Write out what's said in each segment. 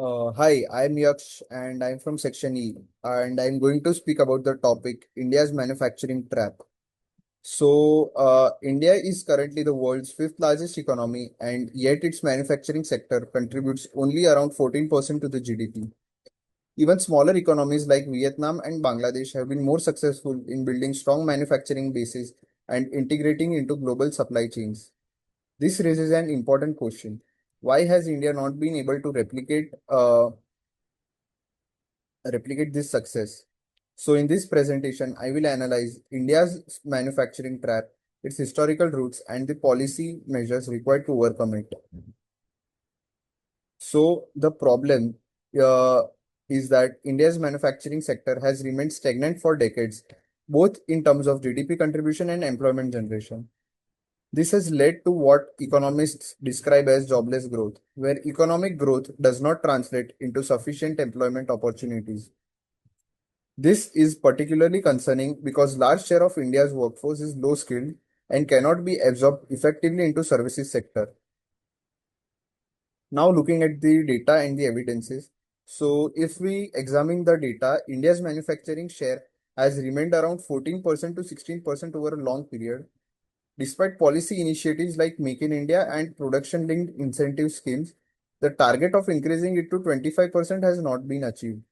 Hi, I'm Yaksh and I'm from Section E, and I'm going to speak about the topic India's manufacturing trap. India is currently the world's fifth largest economy, and yet its manufacturing sector contributes only around 14% to the GDP. Even smaller economies like Vietnam and Bangladesh have been more successful in building strong manufacturing bases and integrating into global supply chains. This raises an important question. Why has India not been able to replicate this success? So in this presentation, I will analyze India's manufacturing trap, its historical roots, and the policy measures required to overcome it. So the problem uh, is that India's manufacturing sector has remained stagnant for decades, both in terms of GDP contribution and employment generation. This has led to what economists describe as jobless growth, where economic growth does not translate into sufficient employment opportunities. This is particularly concerning because large share of India's workforce is low skilled and cannot be absorbed effectively into services sector. Now looking at the data and the evidences. So if we examine the data, India's manufacturing share has remained around 14% to 16% over a long period. Despite policy initiatives like Make in India and production linked incentive schemes, the target of increasing it to 25% has not been achieved.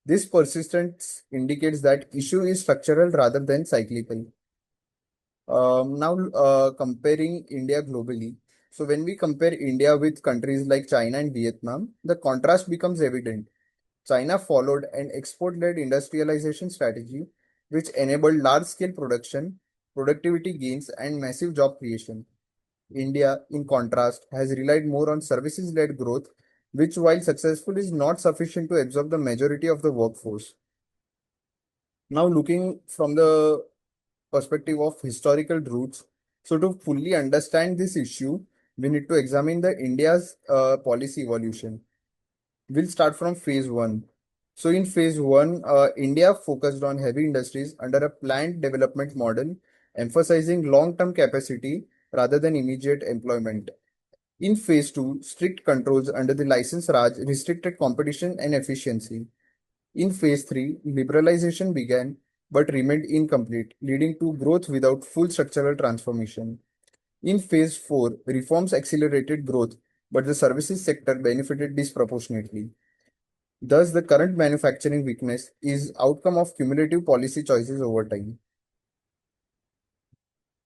This persistence indicates that issue is structural rather than cyclical. Now, comparing India globally. So, when we compare India with countries like China and Vietnam, the contrast becomes evident. China followed an export led industrialization strategy, which enabled large scale production, productivity gains, and massive job creation. India, in contrast, has relied more on services led growth, which, while successful, is not sufficient to absorb the majority of the workforce. Now, looking from the perspective of historical roots, so to fully understand this issue, we need to examine the India's policy evolution. We'll start from phase one. So, in phase one, India focused on heavy industries under a planned development model, emphasizing long-term capacity rather than immediate employment. In phase two, strict controls under the license Raj restricted competition and efficiency. In phase 3, liberalization began but remained incomplete, leading to growth without full structural transformation. In phase 4, reforms accelerated growth, but the services sector benefited disproportionately. Thus, the current manufacturing weakness is outcome of cumulative policy choices over time.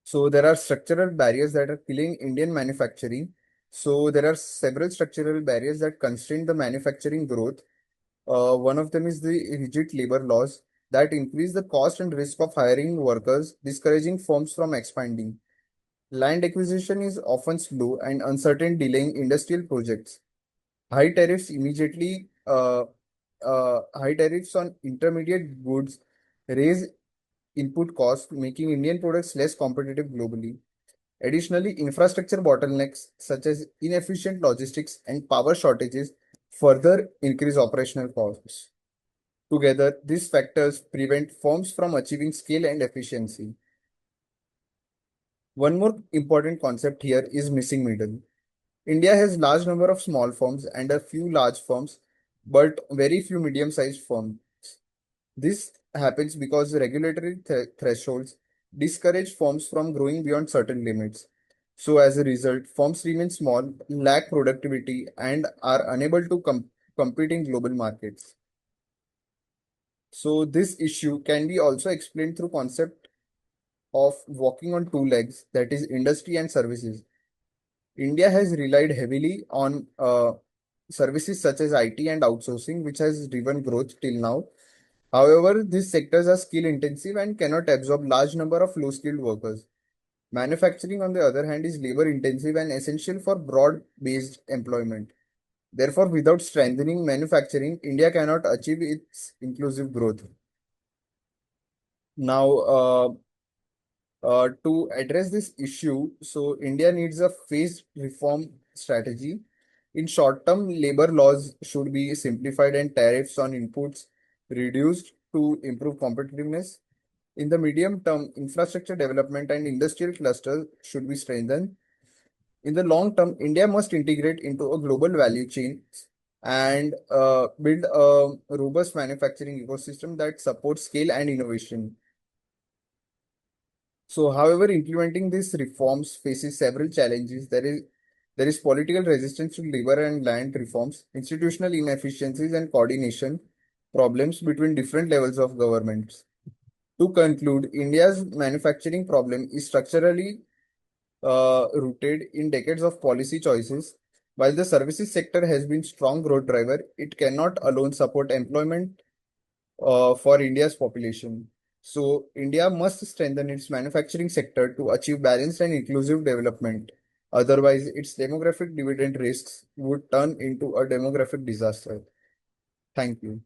So there are structural barriers that are killing Indian manufacturing. So there are several structural barriers that constrain the manufacturing growth. One of them is the rigid labor laws that increase the cost and risk of hiring workers, discouraging firms from expanding. Land acquisition is often slow and uncertain, delaying industrial projects. High tariffs immediately High tariffs on intermediate goods raise input costs, making Indian products less competitive globally. Additionally, infrastructure bottlenecks such as inefficient logistics and power shortages further increase operational costs. Together, these factors prevent firms from achieving scale and efficiency. One more important concept here is missing middle. India has large number of small firms and a few large firms, but very few medium-sized firms. This happens because regulatory thresholds discourage firms from growing beyond certain limits. So as a result, firms remain small, lack productivity, and are unable to compete in global markets. So this issue can be also explained through concept of walking on two legs, that is industry and services. India has relied heavily on services such as IT and outsourcing, which has driven growth till now. However, these sectors are skill intensive and cannot absorb large number of low skilled workers. Manufacturing, on the other hand, is labor intensive and essential for broad based employment. Therefore, without strengthening manufacturing, India cannot achieve its inclusive growth. Now, to address this issue, so India needs a phased reform strategy. In short term, labor laws should be simplified and tariffs on inputs reduced to improve competitiveness. In the medium term, infrastructure development and industrial clusters should be strengthened. In the long term, India must integrate into a global value chain and build a robust manufacturing ecosystem that supports scale and innovation. So, however, implementing these reforms faces several challenges. There is political resistance to labor and land reforms, institutional inefficiencies, and coordination problems between different levels of governments. To conclude, India's manufacturing problem is structurally rooted in decades of policy choices. While the services sector has been strong growth driver, it cannot alone support employment for India's population. So, India must strengthen its manufacturing sector to achieve balanced and inclusive development. Otherwise, its demographic dividend risks would turn into a demographic disaster. Thank you.